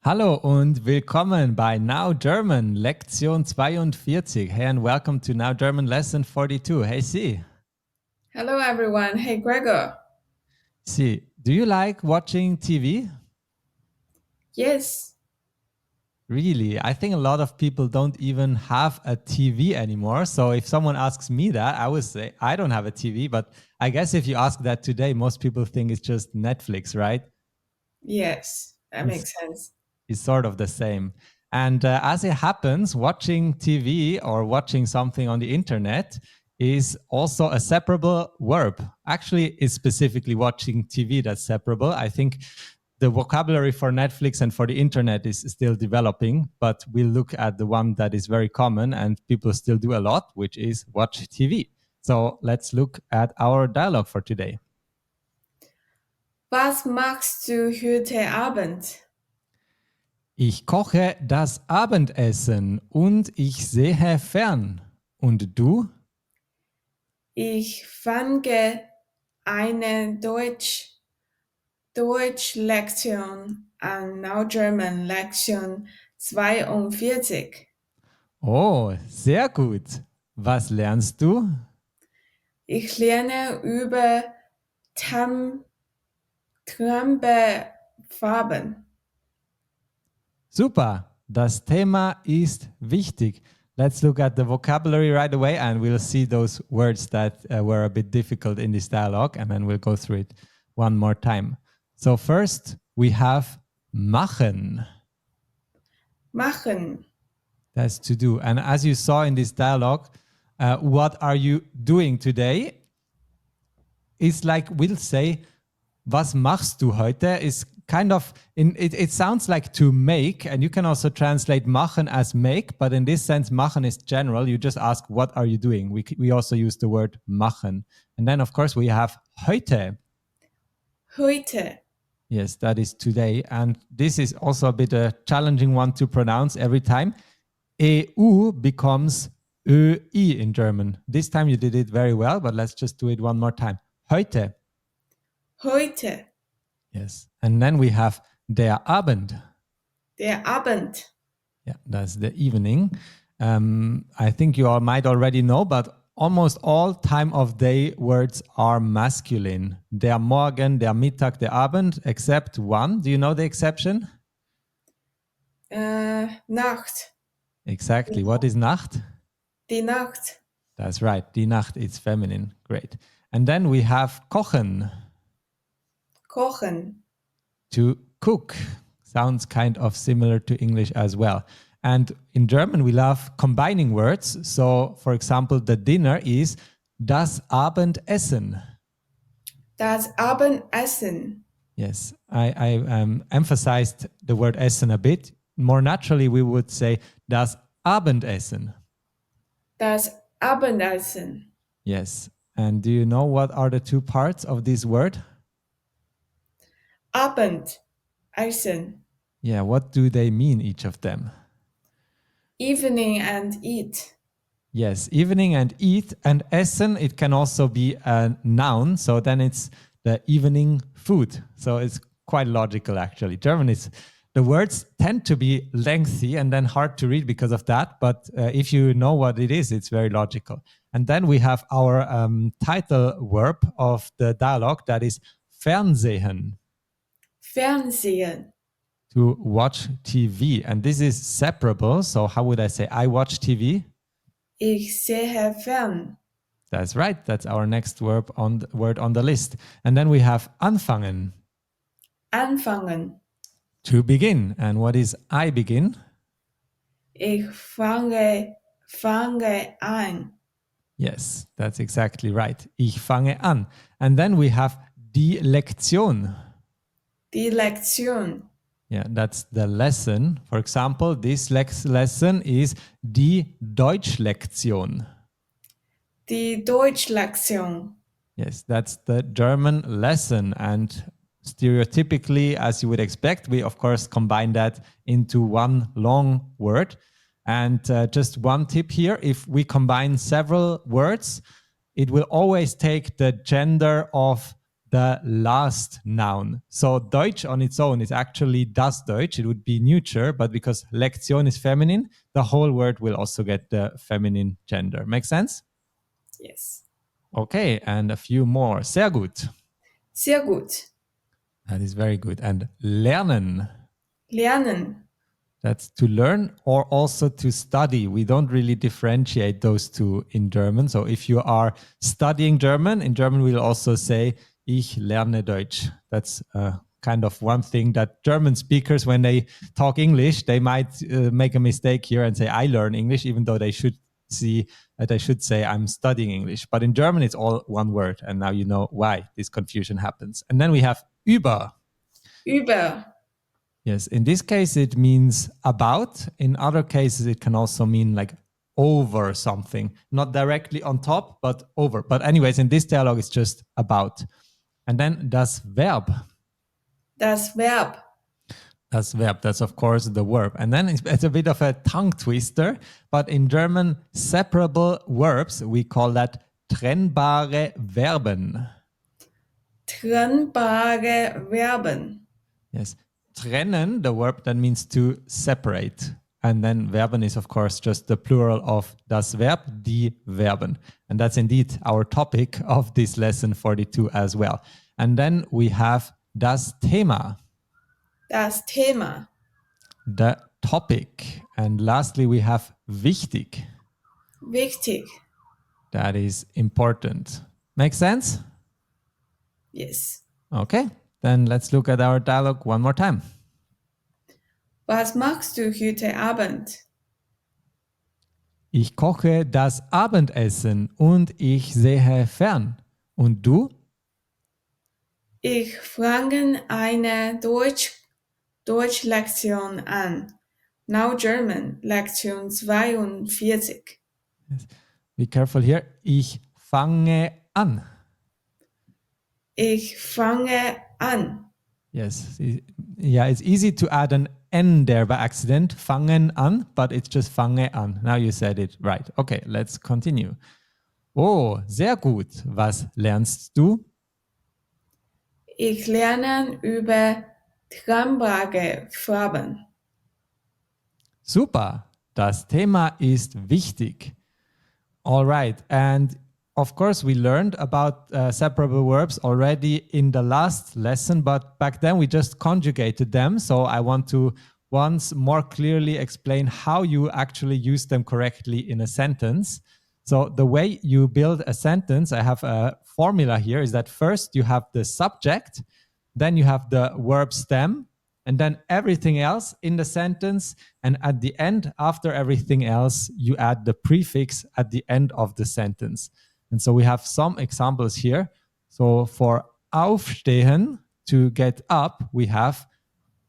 Hallo und willkommen bei Now German, Lektion 42. Hey, and welcome to Now German Lesson 42. Hey, C. Hello, everyone. Hey, Gregor. C, do you like watching TV? Yes. Really? I think a lot of people don't even have a TV anymore. So if someone asks me that, I would say I don't have a TV. But I guess if you ask that today, most people think it's just Netflix, right? Yes. That It's makes sense. is sort of the same. And as it happens, watching TV or watching something on the internet is also a separable verb. Actually, it's specifically watching TV that's separable. I think the vocabulary for Netflix and for the internet is still developing, but we'll look at the one that is very common and people still do a lot, which is watch TV. So let's look at our dialogue for today. Was machst du heute Abend? Ich koche das Abendessen und ich sehe fern. Und du? Ich fange eine Deutsch-Lektion an, Now German Lektion 42. Oh, sehr gut. Was lernst du? Ich lerne über Tam Farben. Super. Das Thema ist wichtig. Let's look at the vocabulary right away and we'll see those words that were a bit difficult in this dialogue and then we'll go through it one more time. So first we have machen. Machen. That's to do. And as you saw in this dialogue, what are you doing today? It's like we'll say, was machst du heute? Is kind of, it sounds like to make, and you can also translate machen as make, but in this sense, machen is general. You just ask, what are you doing? We also use the word machen. And then, of course, we have heute. Heute. Yes, that is today. And this is also a bit a challenging one to pronounce every time. EU becomes ÖI in German. This time you did it very well, but let's just do it one more time. Heute. Heute. Yes. And then we have der Abend. Der Abend. Yeah, that's the evening. I think you all might already know, but almost all time of day words are masculine. Der Morgen, der Mittag, der Abend, except one. Do you know the exception? Nacht. Exactly. What is Nacht? Die Nacht. That's right. Die Nacht is feminine. Great. And then we have kochen. Kochen. To cook. Sounds kind of similar to English as well. And in German, we love combining words. So, for example, the dinner is das Abendessen. Das Abendessen. Yes, I emphasized the word essen a bit. More naturally, we would say das Abendessen. Das Abendessen. Yes. And do you know what are the two parts of this word? Abendessen. Yeah, what do they mean, each of them? Evening and eat. Yes, evening and eat. And essen, it can also be a noun. So then it's the evening food. So it's quite logical, actually. German is, the words tend to be lengthy and then hard to read because of that. But if you know what it is, it's very logical. And then we have our title verb of the dialogue, that is Fernsehen. Fernsehen. To watch TV. And this is separable. So how would I say I watch TV? Ich sehe fern. That's right. That's our next word on the list. And then we have anfangen. Anfangen. To begin. And what is I begin? Ich fange an. Yes, that's exactly right. Ich fange an. And then we have die Lektion. Die Lektion. Yeah, that's the lesson. For example, this lesson is die Deutschlektion. Die Deutschlektion. Yes, that's the German lesson. And stereotypically, as you would expect, we of course combine that into one long word. And just one tip here, if we combine several words, it will always take the gender of the last noun. So Deutsch on its own is actually das Deutsch. It would be neuter, but because Lektion is feminine, the whole word will also get the feminine gender. Make sense? Yes. Okay, and a few more. Sehr gut. Sehr gut. That is very good. And lernen. Lernen. That's to learn or also to study. We don't really differentiate those two in German. So if you are studying German, in German we'll also say, ich lerne Deutsch. That's kind of one thing that German speakers, when they talk English, they might make a mistake here and say, I learn English, even though they should say I'm studying English. But in German, it's all one word. And now you know why this confusion happens. And then we have über. Über. Yes, in this case, it means about. In other cases, it can also mean like over something, not directly on top, but over. But, anyways, in this dialogue, it's just about. And then das Verb. Das Verb. Das Verb, that's of course the verb. And then it's a bit of a tongue twister, but in German, separable verbs, we call that trennbare Verben. Trennbare Verben. Yes. Trennen, the verb that means to separate. And then Verben is, of course, just the plural of das Verb, die Verben. And that's indeed our topic of this lesson 42 as well. And then we have das Thema. Das Thema. The topic. And lastly, we have wichtig. Wichtig. That is important. Make sense? Yes. Okay, then let's look at our dialogue one more time. Was machst du heute Abend? Ich koche das Abendessen und ich sehe fern. Und du? Ich fange eine Deutsch-Lektion an. Now German, Lektion 42. Be careful here. Ich fange an. Ich fange an. Yes. Yeah, it's easy to add an N there by accident. Fangen an, but it's just fange an. Now you said it right. Okay, let's continue. Oh, sehr gut. Was lernst du? Ich lerne über trennbare Farben. Super. Das Thema ist wichtig. All right. And of course, we learned about separable verbs already in the last lesson, but back then we just conjugated them. So I want to once more clearly explain how you actually use them correctly in a sentence. So the way you build a sentence, I have a formula here, is that first you have the subject, then you have the verb stem, and then everything else in the sentence. And at the end, after everything else, you add the prefix at the end of the sentence. And so we have some examples here. So for aufstehen, to get up, we have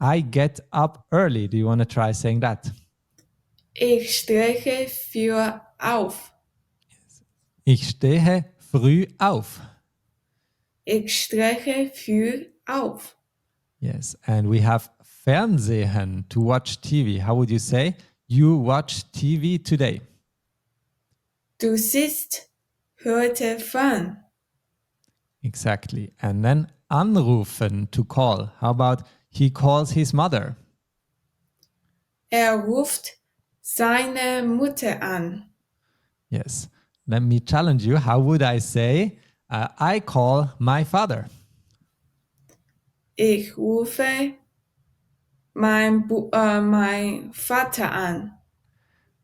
I get up early. Do you want to try saying that? Ich stehe für auf. Ich stehe früh auf. Ich stehe für auf. Yes, and we have Fernsehen, to watch TV. How would you say? You watch TV today. Du siehst heute fern. Exactly. And then anrufen, to call. How about he calls his mother? Ruft seine Mutter an. Yes. Let me challenge you. How would I say, I call my father? Ich rufe mein Vater an.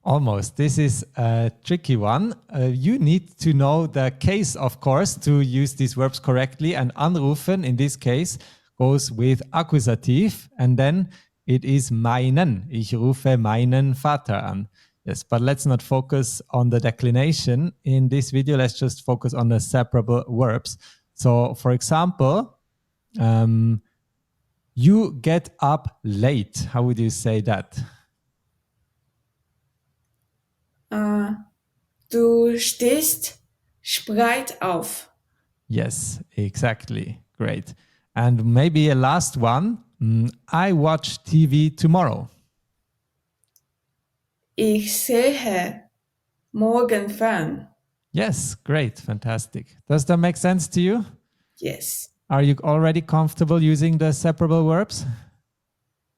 Almost. This is a tricky one. You need to know the case, of course, to use these verbs correctly. And anrufen, in this case, goes with accusative. And then it is meinen. Ich rufe meinen Vater an. Yes, but let's not focus on the declination. In this video, let's just focus on the separable verbs. So, for example, you get up late. How would you say that? Du stehst spät auf. Yes, exactly. Great. And maybe a last one. I watch TV tomorrow. Ich sehe morgen fern. Yes, great. Fantastic. Does that make sense to you? Yes. Are you already comfortable using the separable verbs?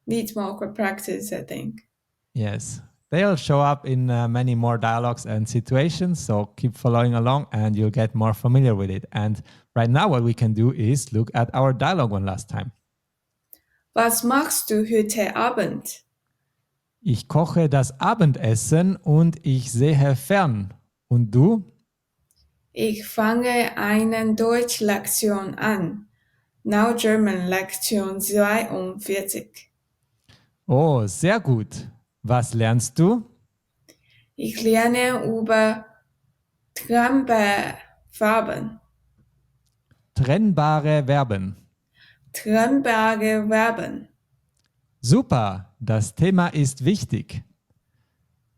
Needs more practice, I think. Yes. They'll show up in many more dialogues and situations, so keep following along and you'll get more familiar with it. And right now, what we can do is look at our dialogue one last time. Was machst du heute Abend? Ich koche das Abendessen und ich sehe fern. Und du? Ich fange eine Deutsch-Lektion an. Now German Lektion 42. Oh, sehr gut. Was lernst du? Ich lerne über trennbare Verben. Trennbare Verben. Trennbare Verben. Super, das Thema ist wichtig.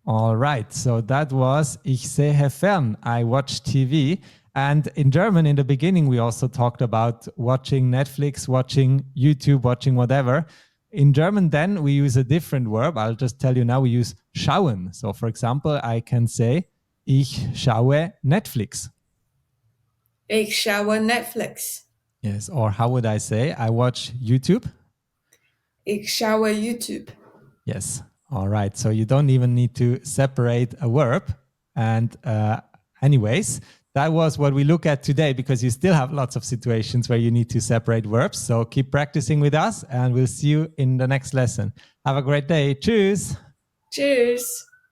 All right, so that was Ich sehe fern, I watch TV. And in German, in the beginning, we also talked about watching Netflix, watching YouTube, watching whatever. In German, then we use a different verb. I'll just tell you now, we use schauen. So, for example, I can say, Ich schaue Netflix. Ich schaue Netflix. Yes, or how would I say, I watch YouTube? Ich schaue YouTube. Yes. All right. So you don't even need to separate a verb. And anyways, that was what we look at today because you still have lots of situations where you need to separate verbs. So keep practicing with us and we'll see you in the next lesson. Have a great day. Tschüss. Tschüss.